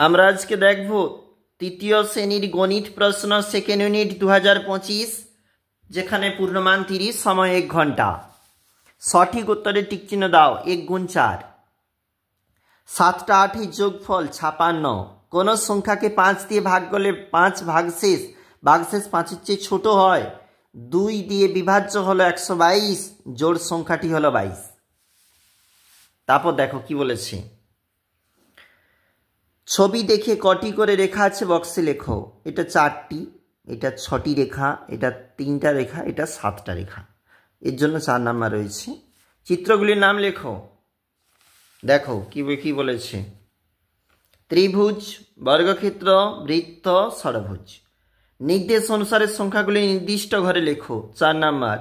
আমরা আজকে দেখব তৃতীয় শ্রেণীর গণিত প্রশ্ন সেকেন্ড ইউনিট 2025, যেখানে পূর্ণমান 30, সময় 1 ঘন্টা। সঠিক উত্তরে টিক চিহ্ন দাও। 1 গুণ 4, 7টা 8 যোগফল 56। কোন সংখ্যাকে 5 দিয়ে ভাগ করলে 5 ভাগশেষ 5-এর চেয়ে ছোট হয়? 2 দিয়ে বিভাজ্য হলো 122, জোড় সংখ্যাটি হলো 22। তারপর দেখো কি বলেছে। ছবি দেখে কটি করে রেখা আছে বক্সে লেখো। এটা 4টি, এটা 6টি রেখা, এটা 3টা রেখা, এটা 7টা রেখা। এর জন্য 4 নাম্বার রয়েছে। চিত্রগুলির নাম লেখো। দেখো কি বলেছে। ত্রিভুজ, বর্গক্ষেত্র, বৃত্ত, ষড়ভুজ। নির্দেশ অনুসারে সংখ্যাগুলি নির্দিষ্ট ঘরে লেখো। 4 নাম্বার।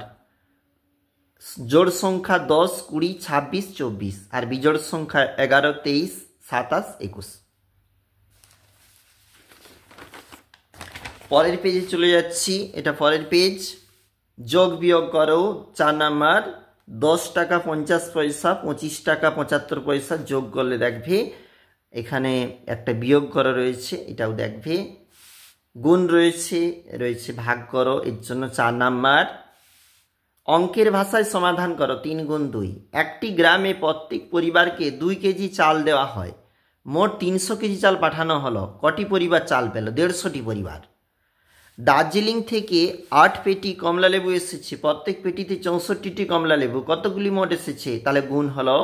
জোড় সংখ্যা 10, 20, 26, 24 আর বিজোড় সংখ্যা 11, 23, 27, 21। পরের পেজে চলে যাচ্ছি। এটা পরের পেজ। যোগ বিয়োগ করো। 4 নাম্বার। 10 টাকা 50 পয়সা, 25 টাকা 75 পয়সা যোগ করলে দেখবে এখানে একটা বিয়োগ করা রয়েছে, এটাও দেখবে। গুণ রয়েছে ভাগ করো, এর জন্য 4 নাম্বার। অঙ্কের ভাষায় সমাধান করো। 3 গুণ 2। একটি গ্রামে প্রত্যেক পরিবারকে 2 কেজি চাল দেওয়া হয়। মোট 300 কেজি চাল পাঠানো হলো। কটি পরিবার চাল পেল? 150টি পরিবার। দার্জিলিং থেকে 8 পেটি কমলা লেবু এসেছে। প্রত্যেক পেটিতে 64টি কমলা লেবু। কতগুলি মোট এসেছে? তাহলে গুণ হলো।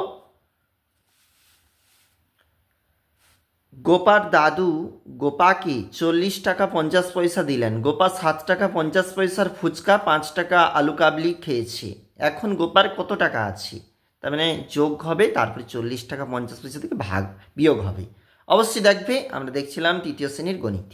গোপার দাদু গোপাকে 40 টাকা 50 পয়সা দিলেন। গোপা 7 টাকা 50 পয়সার ফুচকা, 5 টাকা আলু কাবলি খেয়েছে। এখন গোপার কত টাকা আছে? তার মানে যোগ হবে, তারপরে 40 টাকা 50 পয়সা থেকে বিয়োগ হবে। অবশ্যই দেখবে। আমরা দেখছিলাম তৃতীয় শ্রেণীর গণিত।